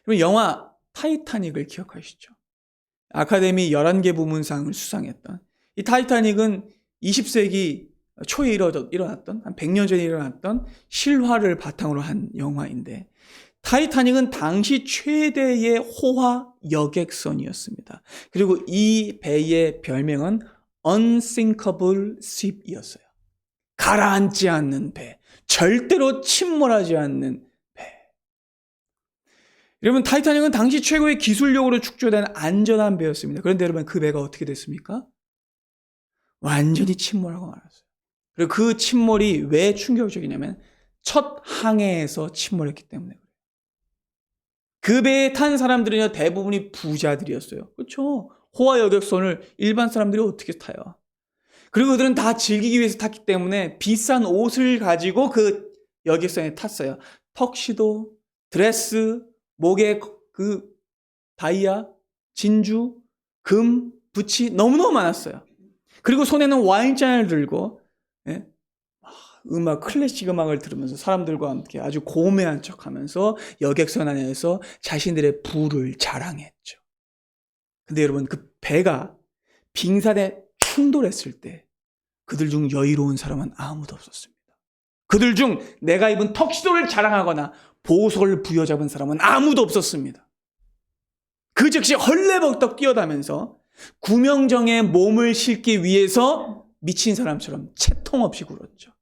그럼 영화 타이타닉을 기억하시죠? 아카데미 11개 부문상을 수상했던 이 타이타닉은 20세기 초에 일어났던, 한 100년 전에 일어났던 실화를 바탕으로 한 영화인데, 타이타닉은 당시 최대의 호화 여객선이었습니다. 그리고 이 배의 별명은 Unsinkable Ship이었어요. 가라앉지 않는 배, 절대로 침몰하지 않는 배. 여러분, 타이타닉은 당시 최고의 기술력으로 축조된 안전한 배였습니다. 그런데 여러분, 그 배가 어떻게 됐습니까? 완전히 침몰하고 말았어요. 그리고 그 침몰이 왜 충격적이냐면 첫 항해에서 침몰했기 때문에 그래요. 그 배에 탄 사람들은요, 대부분이 부자들이었어요. 그렇죠? 호화 여객선을 일반 사람들이 어떻게 타요? 그리고 그들은 다 즐기기 위해서 탔기 때문에 비싼 옷을 가지고 그 여객선에 탔어요. 턱시도, 드레스, 목에 그 다이아, 진주, 금, 부치 너무너무 많았어요. 그리고 손에는 와인잔을 들고, 예? 클래식 음악을 들으면서 사람들과 함께 아주 고매한 척하면서 여객선 안에서 자신들의 부를 자랑했죠. 근데 여러분, 그 배가 빙산에 충돌했을 때 그들 중 여유로운 사람은 아무도 없었습니다. 그들 중 내가 입은 턱시도를 자랑하거나 보석을 부여잡은 사람은 아무도 없었습니다. 그 즉시 헐레벌떡 뛰어다면서 구명정에 몸을 싣기 위해서 미친 사람처럼 채통 없이 굴었죠.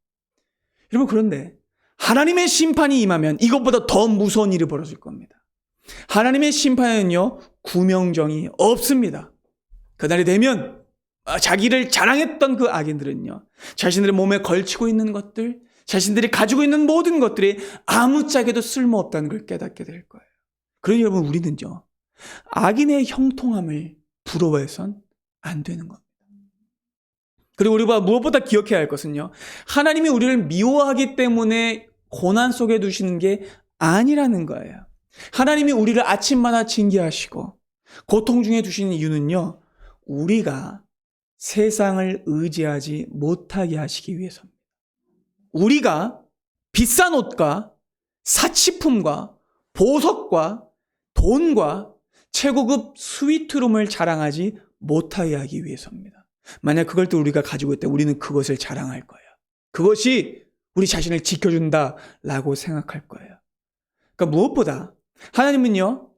여러분, 그런데 하나님의 심판이 임하면 이것보다 더 무서운 일이 벌어질 겁니다. 하나님의 심판에는요, 구명정이 없습니다. 그날이 되면 자기를 자랑했던 그 악인들은요, 자신들의 몸에 걸치고 있는 것들, 자신들이 가지고 있는 모든 것들이 아무짝에도 쓸모없다는 걸 깨닫게 될 거예요. 그러니 여러분, 우리는요, 악인의 형통함을 부러워해선 안 되는 겁니다. 그리고 우리가 무엇보다 기억해야 할 것은요, 하나님이 우리를 미워하기 때문에 고난 속에 두시는 게 아니라는 거예요. 하나님이 우리를 아침마다 징계하시고 고통 중에 두시는 이유는요, 우리가 세상을 의지하지 못하게 하시기 위해서입니다. 우리가 비싼 옷과 사치품과 보석과 돈과 최고급 스위트룸을 자랑하지 못하게 하기 위해서입니다. 만약 그걸 또 우리가 가지고 있다면 우리는 그것을 자랑할 거예요. 그것이 우리 자신을 지켜준다라고 생각할 거예요. 그러니까 무엇보다 하나님은요,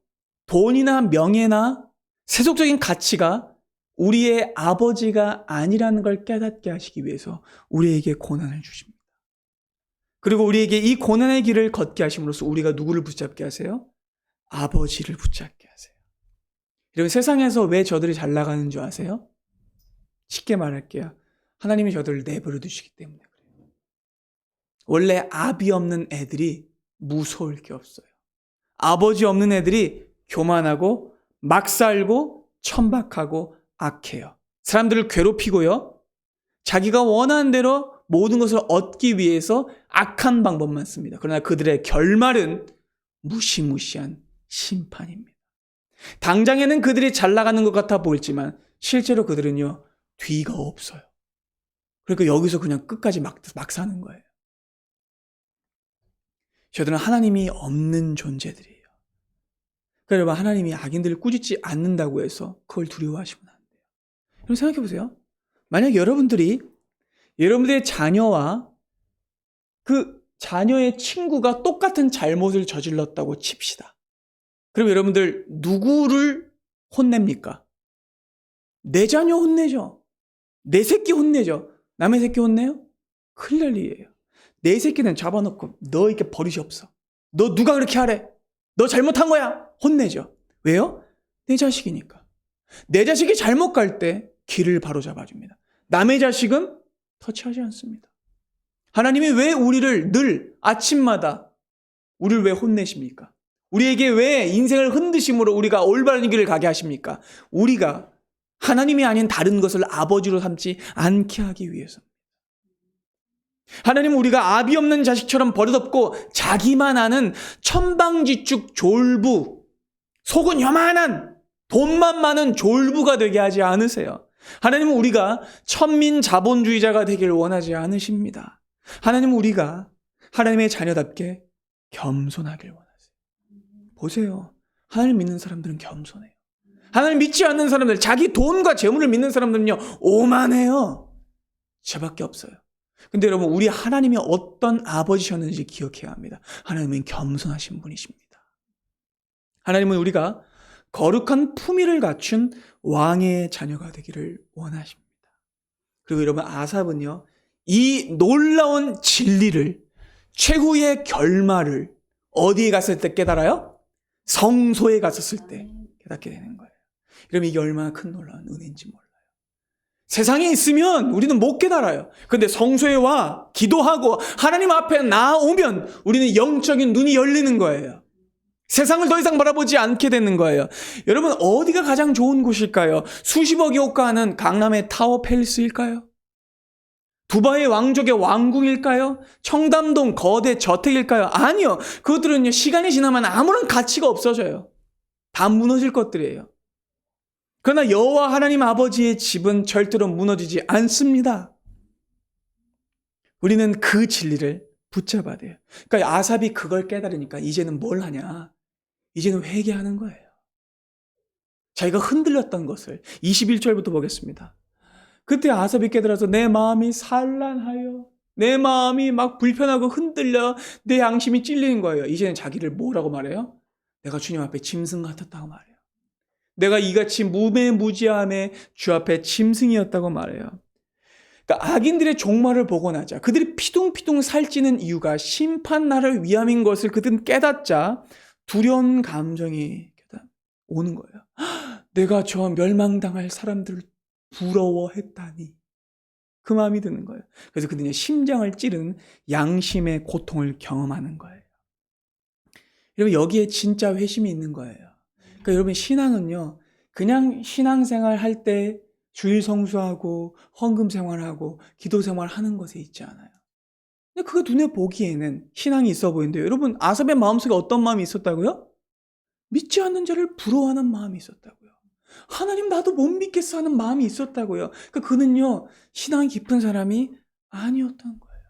돈이나 명예나 세속적인 가치가 우리의 아버지가 아니라는 걸 깨닫게 하시기 위해서 우리에게 고난을 주십니다. 그리고 우리에게 이 고난의 길을 걷게 하심으로써 우리가 누구를 붙잡게 하세요? 아버지를 붙잡게 하세요. 여러분, 세상에서 왜 저들이 잘 나가는 줄 아세요? 쉽게 말할게요. 하나님이 저들을 내버려 두시기 때문에 그래요. 원래 아비 없는 애들이 무서울 게 없어요. 아버지 없는 애들이 교만하고 막 살고 천박하고 악해요. 사람들을 괴롭히고요. 자기가 원하는 대로 모든 것을 얻기 위해서 악한 방법만 씁니다. 그러나 그들의 결말은 무시무시한 심판입니다. 당장에는 그들이 잘 나가는 것 같아 보이지만 실제로 그들은요, 뒤가 없어요. 그러니까 여기서 그냥 끝까지 막 사는 거예요. 저들은 하나님이 없는 존재들이에요. 그러니까 여러분, 하나님이 악인들을 꾸짖지 않는다고 해서 그걸 두려워하시면 안 돼요. 여러분 생각해 보세요. 만약 여러분들의 자녀와 그 자녀의 친구가 똑같은 잘못을 저질렀다고 칩시다. 그럼 여러분들 누구를 혼냅니까? 내 자녀 혼내죠. 내 새끼 혼내죠. 남의 새끼 혼내요? 큰일 날 일이에요. 내 새끼는 잡아놓고 너 이렇게 버릇이 없어. 너 누가 그렇게 하래? 너 잘못한 거야. 혼내죠. 왜요? 내 자식이니까. 내 자식이 잘못 갈 때 길을 바로잡아줍니다. 남의 자식은 터치하지 않습니다. 하나님이 왜 우리를 늘 아침마다 우리를 왜 혼내십니까? 우리에게 왜 인생을 흔드심으로 우리가 올바른 길을 가게 하십니까? 우리가 하나님이 아닌 다른 것을 아버지로 삼지 않게 하기 위해서입니다. 하나님은 우리가 아비 없는 자식처럼 버릇없고 자기만 아는 천방지축 졸부, 속은 요만한 돈만 많은 졸부가 되게 하지 않으세요. 하나님은 우리가 천민자본주의자가 되기를 원하지 않으십니다. 하나님은 우리가 하나님의 자녀답게 겸손하길 원하세요. 보세요. 하나님 믿는 사람들은 겸손해요. 하나님 믿지 않는 사람들, 자기 돈과 재물을 믿는 사람들은요, 오만해요. 저밖에 없어요. 근데 여러분, 우리 하나님이 어떤 아버지셨는지 기억해야 합니다. 하나님은 겸손하신 분이십니다. 하나님은 우리가 거룩한 품위를 갖춘 왕의 자녀가 되기를 원하십니다. 그리고 여러분, 아삽은요, 이 놀라운 진리를, 최후의 결말을 어디에 갔을 때 깨달아요? 성소에 갔었을 때 깨닫게 되는 거예요. 여러분, 이게 얼마나 큰 놀라운 은혜인지 몰라요. 세상에 있으면 우리는 못 깨달아요. 그런데 성소에 와 기도하고 하나님 앞에 나오면 우리는 영적인 눈이 열리는 거예요. 세상을 더 이상 바라보지 않게 되는 거예요. 여러분, 어디가 가장 좋은 곳일까요? 수십억이 호가하는 강남의 타워 팰리스일까요? 두바이 왕족의 왕궁일까요? 청담동 거대 저택일까요? 아니요. 그것들은요, 시간이 지나면 아무런 가치가 없어져요. 다 무너질 것들이에요. 그러나 여호와 하나님 아버지의 집은 절대로 무너지지 않습니다. 우리는 그 진리를 붙잡아야 돼요. 그러니까 아삽이 그걸 깨달으니까 이제는 뭘 하냐? 이제는 회개하는 거예요. 자기가 흔들렸던 것을 21절부터 보겠습니다. 그때 아삽이 깨달아서 내 마음이 산란하여, 내 마음이 막 불편하고 흔들려, 내 양심이 찔리는 거예요. 이제는 자기를 뭐라고 말해요? 내가 주님 앞에 짐승 같았다고 말해요. 내가 이같이 무매무지함에 주 앞에 짐승이었다고 말해요. 그러니까 악인들의 종말을 보고 나자 그들이 피둥피둥 살찌는 이유가 심판날을 위함인 것을 그들은 깨닫자 두려운 감정이 오는 거예요. 내가 저 멸망당할 사람들을 부러워했다니. 그 마음이 드는 거예요. 그래서 그들은 심장을 찌르는 양심의 고통을 경험하는 거예요. 여러분, 여기에 진짜 회심이 있는 거예요. 그러니까 여러분, 신앙은요, 그냥 신앙생활 할 때 주일 성수하고 헌금 생활하고 기도 생활하는 것에 있지 않아요. 근데 그거 눈에 보기에는 신앙이 있어 보이는데, 여러분, 아삽의 마음속에 어떤 마음이 있었다고요? 믿지 않는 자를 부러워하는 마음이 있었다고요. 하나님, 나도 못 믿겠어 하는 마음이 있었다고요. 그러니까 그는요, 신앙이 깊은 사람이 아니었던 거예요.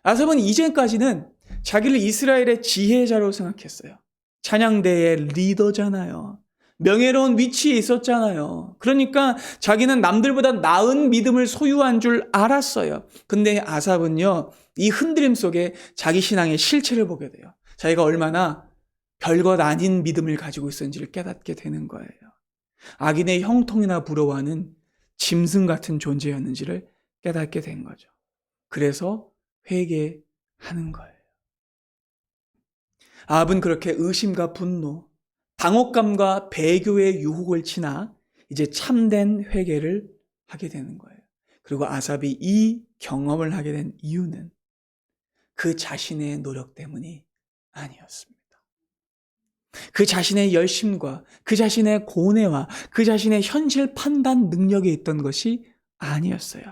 아삽은 이제까지는 자기를 이스라엘의 지혜자로 생각했어요. 찬양대의 리더잖아요. 명예로운 위치에 있었잖아요. 그러니까 자기는 남들보다 나은 믿음을 소유한 줄 알았어요. 근데 아삽은요, 이 흔들림 속에 자기 신앙의 실체를 보게 돼요. 자기가 얼마나 별것 아닌 믿음을 가지고 있었는지를 깨닫게 되는 거예요. 악인의 형통이나 부러워하는 짐승 같은 존재였는지를 깨닫게 된 거죠. 그래서 회개하는 거예요. 아합은 그렇게 의심과 분노, 당혹감과 배교의 유혹을 지나 이제 참된 회개를 하게 되는 거예요. 그리고 아삽이 이 경험을 하게 된 이유는 그 자신의 노력 때문이 아니었습니다. 그 자신의 열심과 그 자신의 고뇌와 그 자신의 현실 판단 능력에 있던 것이 아니었어요.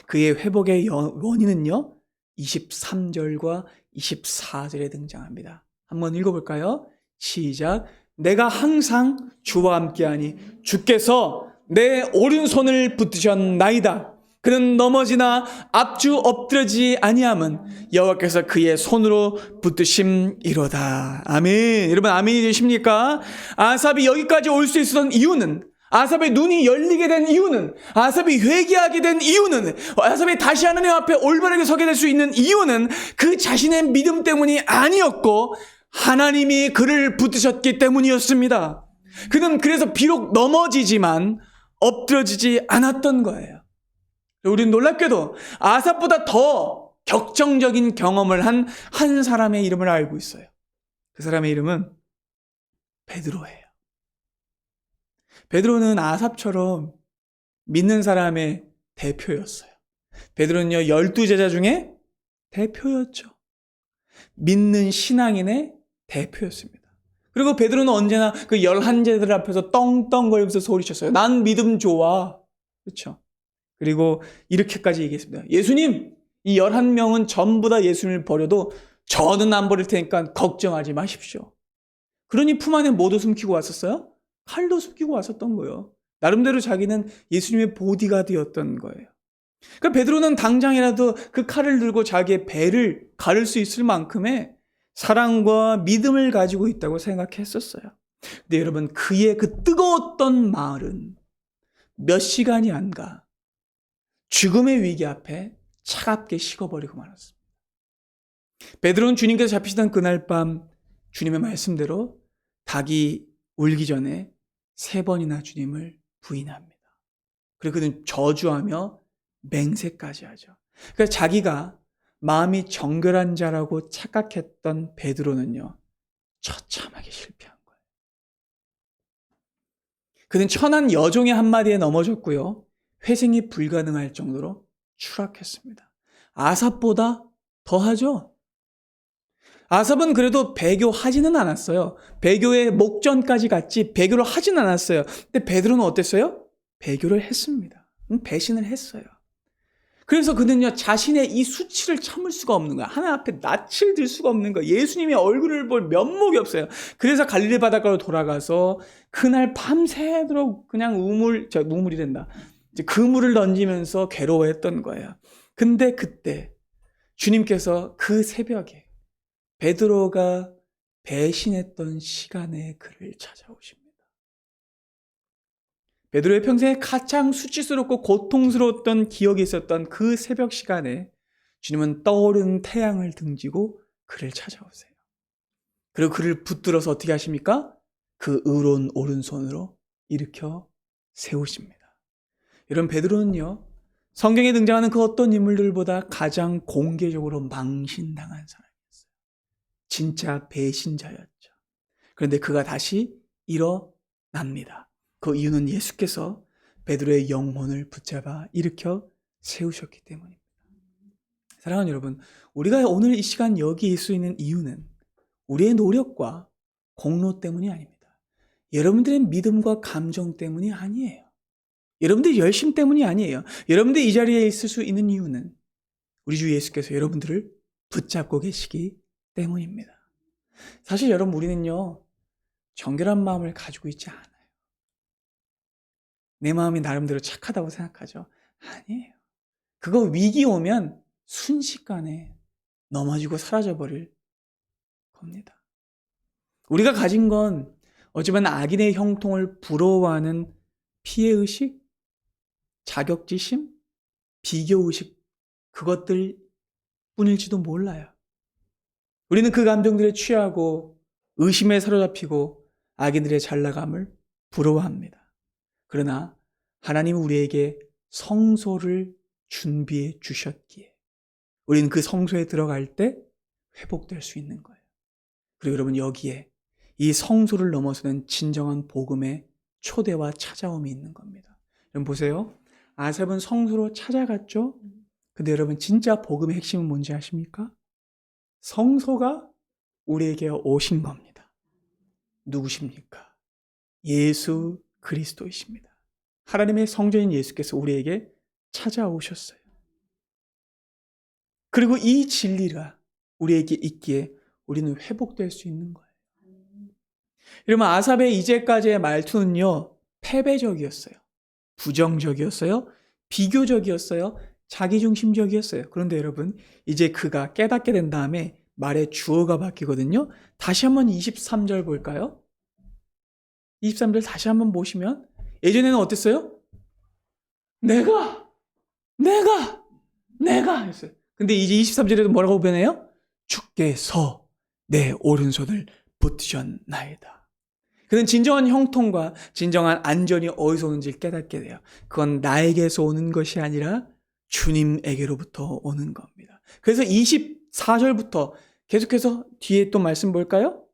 그의 회복의 원인은요, 23절과 24절에 등장합니다. 한번 읽어볼까요? 시작. 내가 항상 주와 함께하니 주께서 내 오른손을 붙드셨나이다. 그는 넘어지나 앞주 엎드러지지 아니함은 여호와께서 그의 손으로 붙드심이로다. 아멘. 여러분 아멘이 되십니까? 아삽이 여기까지 올 수 있었던 이유는, 아삽의 눈이 열리게 된 이유는, 아삽이 회개하게 된 이유는, 아삽이 다시 하나님 앞에 올바르게 서게 될 수 있는 이유는 그 자신의 믿음 때문이 아니었고 하나님이 그를 붙드셨기 때문이었습니다. 그는 그래서 비록 넘어지지만 엎드러지지 않았던 거예요. 우리는 놀랍게도 아삽보다 더 격정적인 경험을 한 사람의 이름을 알고 있어요. 그 사람의 이름은 베드로예요. 베드로는 아삽처럼 믿는 사람의 대표였어요. 베드로는요, 12제자 중에 대표였죠. 믿는 신앙인의 대표였습니다. 그리고 베드로는 언제나 그 11제자들 앞에서 떵떵거리면서 소리쳤어요. 난 믿음 좋아. 그렇죠? 그리고 이렇게까지 얘기했습니다. 예수님, 이 11명은 전부 다 예수님을 버려도 저는 안 버릴 테니까 걱정하지 마십시오. 그러니 품 안에 뭐도 숨기고 왔었어요? 칼도 숨기고 왔었던 거예요. 나름대로 자기는 예수님의 보디가드였던 거예요. 그러니까 베드로는 당장이라도 그 칼을 들고 자기의 배를 가를 수 있을 만큼의 사랑과 믿음을 가지고 있다고 생각했었어요. 근데 여러분, 그의 그 뜨거웠던 마을은 몇 시간이 안 가 죽음의 위기 앞에 차갑게 식어버리고 말았습니다. 베드로는 주님께서 잡히시던 그날 밤 주님의 말씀대로 닭이 울기 전에 3번이나 주님을 부인합니다. 그리고 그는 저주하며 맹세까지 하죠. 그러니까 자기가 마음이 정결한 자라고 착각했던 베드로는요, 처참하게 실패한 거예요. 그는 천한 여종의 한마디에 넘어졌고요, 회생이 불가능할 정도로 추락했습니다. 아삽보다 더하죠. 아삽은 그래도 배교하지는 않았어요. 배교의 목전까지 갔지 배교를 하진 않았어요. 근데 베드로는 어땠어요? 배교를 했습니다. 배신을 했어요. 그래서 그는요, 자신의 이 수치를 참을 수가 없는 거야. 하나님 앞에 낯을 들 수가 없는 거야. 예수님의 얼굴을 볼 면목이 없어요. 그래서 갈릴리 바닷가로 돌아가서 그날 밤새도록 그냥 우물이란다. 그물을 던지면서 괴로워했던 거예요. 근데 그때 주님께서 그 새벽에 베드로가 배신했던 시간에 그를 찾아오십니다. 베드로의 평생에 가장 수치스럽고 고통스러웠던 기억이 있었던 그 새벽 시간에 주님은 떠오르는 태양을 등지고 그를 찾아오세요. 그리고 그를 붙들어서 어떻게 하십니까? 그 의로운 오른손으로 일으켜 세우십니다. 여러분, 베드로는요, 성경에 등장하는 그 어떤 인물들보다 가장 공개적으로 망신당한 사람이었어요. 진짜 배신자였죠. 그런데 그가 다시 일어납니다. 그 이유는 예수께서 베드로의 영혼을 붙잡아 일으켜 세우셨기 때문입니다. 사랑하는 여러분, 우리가 오늘 이 시간 여기 있을 수 있는 이유는 우리의 노력과 공로 때문이 아닙니다. 여러분들의 믿음과 감정 때문이 아니에요. 여러분들의 열심 때문이 아니에요. 여러분들이 이 자리에 있을 수 있는 이유는 우리 주 예수께서 여러분들을 붙잡고 계시기 때문입니다. 사실 여러분, 우리는요, 정결한 마음을 가지고 있지 않아요. 내 마음이 나름대로 착하다고 생각하죠. 아니에요. 그거 위기 오면 순식간에 넘어지고 사라져버릴 겁니다. 우리가 가진 건 어쩌면 악인의 형통을 부러워하는 피해의식, 자격지심, 비교의식, 그것들 뿐일지도 몰라요. 우리는 그 감정들에 취하고 의심에 사로잡히고 악인들의 잘나감을 부러워합니다. 그러나 하나님은 우리에게 성소를 준비해 주셨기에 우리는 그 성소에 들어갈 때 회복될 수 있는 거예요. 그리고 여러분, 여기에 이 성소를 넘어서는 진정한 복음의 초대와 찾아옴이 있는 겁니다. 여러분 보세요. 아삽은 성소로 찾아갔죠? 근데 여러분, 진짜 복음의 핵심은 뭔지 아십니까? 성소가 우리에게 오신 겁니다. 누구십니까? 예수 그리스도이십니다. 하나님의 성전인 예수께서 우리에게 찾아오셨어요. 그리고 이 진리가 우리에게 있기에 우리는 회복될 수 있는 거예요. 여러분, 아삽의 이제까지의 말투는요, 패배적이었어요. 부정적이었어요. 비교적이었어요. 자기중심적이었어요. 그런데 여러분, 이제 그가 깨닫게 된 다음에 말의 주어가 바뀌거든요. 다시 한번 23절 볼까요? 23절 다시 한번 보시면 예전에는 어땠어요? 내가 했어요. 근데 이제 23절에도 뭐라고 변해요? 주께서 내 오른손을 붙드셨나이다. 그는 진정한 형통과 진정한 안전이 어디서 오는지 깨닫게 돼요. 그건 나에게서 오는 것이 아니라 주님에게로부터 오는 겁니다. 그래서 24절부터 계속해서 뒤에 또 말씀 볼까요?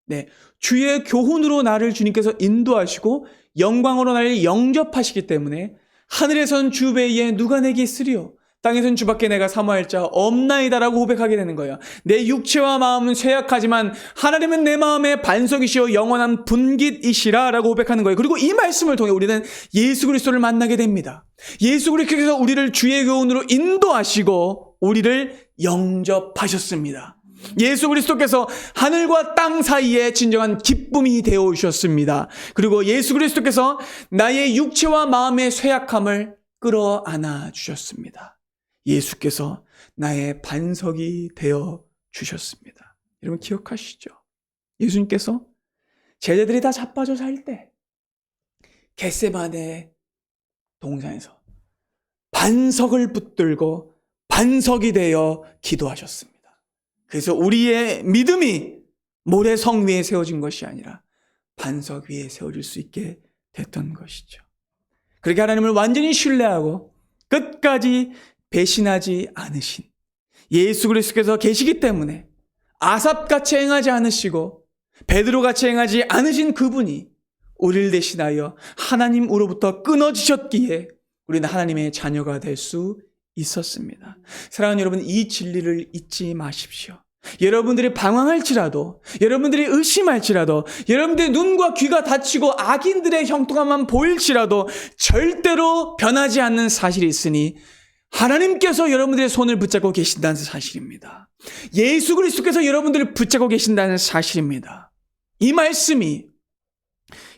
네, 주의 교훈으로 나를 주님께서 인도하시고 영광으로 나를 영접하시기 때문에 하늘에선 주 외에 누가 내게 있으리요? 땅에선 주밖에 내가 사모할 자 없나이다라고 고백하게 되는 거예요. 내 육체와 마음은 쇠약하지만 하나님은 내 마음의 반석이시오 영원한 분깃이시라라고 고백하는 거예요. 그리고 이 말씀을 통해 우리는 예수 그리스도를 만나게 됩니다. 예수 그리스도께서 우리를 주의 교훈으로 인도하시고 우리를 영접하셨습니다. 예수 그리스도께서 하늘과 땅 사이에 진정한 기쁨이 되어 오셨습니다. 그리고 예수 그리스도께서 나의 육체와 마음의 쇠약함을 끌어안아 주셨습니다. 예수께서 나의 반석이 되어 주셨습니다. 여러분 기억하시죠? 예수님께서 제자들이 다 자빠져 살 때 겟세마네 동산에서 반석을 붙들고 반석이 되어 기도하셨습니다. 그래서 우리의 믿음이 모래성 위에 세워진 것이 아니라 반석 위에 세워질 수 있게 됐던 것이죠. 그렇게 하나님을 완전히 신뢰하고 끝까지 배신하지 않으신 예수 그리스도께서 계시기 때문에 아삽같이 행하지 않으시고 베드로같이 행하지 않으신 그분이 우리를 대신하여 하나님으로부터 끊어지셨기에 우리는 하나님의 자녀가 될 수 있었습니다. 사랑하는 여러분, 이 진리를 잊지 마십시오. 여러분들이 방황할지라도, 여러분들이 의심할지라도, 여러분들의 눈과 귀가 닫히고 악인들의 형통함만 보일지라도 절대로 변하지 않는 사실이 있으니 하나님께서 여러분들의 손을 붙잡고 계신다는 사실입니다. 예수 그리스도께서 여러분들을 붙잡고 계신다는 사실입니다. 이 말씀이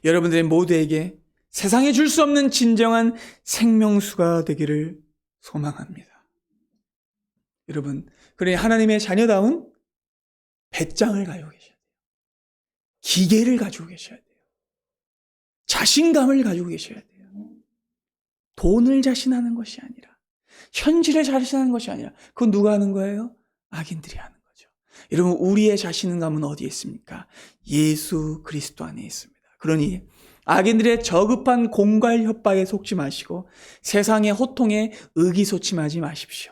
여러분들의 모두에게 세상에 줄 수 없는 진정한 생명수가 되기를 소망합니다. 여러분, 그러니 하나님의 자녀다운 배짱을 가지고 계셔야 돼요. 기계를 가지고 계셔야 돼요. 자신감을 가지고 계셔야 돼요. 돈을 자신하는 것이 아니라, 현실을 자신하는 것이 아니라, 그건 누가 하는 거예요? 악인들이 하는 거죠. 여러분, 우리의 자신감은 어디에 있습니까? 예수 그리스도 안에 있습니다. 그러니 악인들의 저급한 공갈 협박에 속지 마시고 세상의 호통에 의기소침하지 마십시오.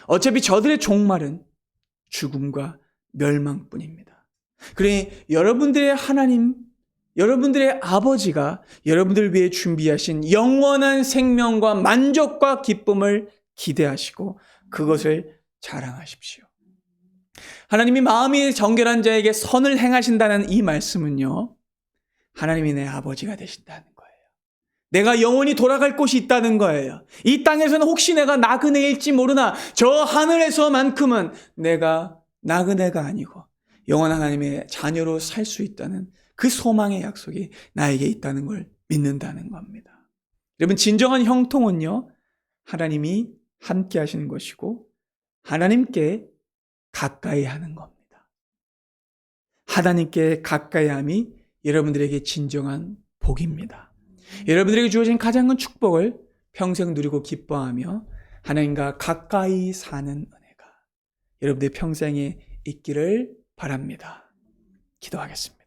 어차피 저들의 종말은 죽음과 멸망뿐입니다. 그러니 여러분들의 하나님, 여러분들의 아버지가 여러분들을 위해 준비하신 영원한 생명과 만족과 기쁨을 기대하시고 그것을 자랑하십시오. 하나님이 마음이 정결한 자에게 선을 행하신다는 이 말씀은요, 하나님이 내 아버지가 되신다는 거예요. 내가 영원히 돌아갈 곳이 있다는 거예요. 이 땅에서는 혹시 내가 나그네일지 모르나 저 하늘에서만큼은 내가 나그네가 아니고 영원한 하나님의 자녀로 살 수 있다는 그 소망의 약속이 나에게 있다는 걸 믿는다는 겁니다. 여러분, 진정한 형통은요, 하나님이 함께 하시는 것이고 하나님께 가까이 하는 겁니다. 하나님께 가까이 함이 여러분들에게 진정한 복입니다. 여러분들에게 주어진 가장 큰 축복을 평생 누리고 기뻐하며 하나님과 가까이 사는 은혜가 여러분들의 평생에 있기를 바랍니다. 기도하겠습니다.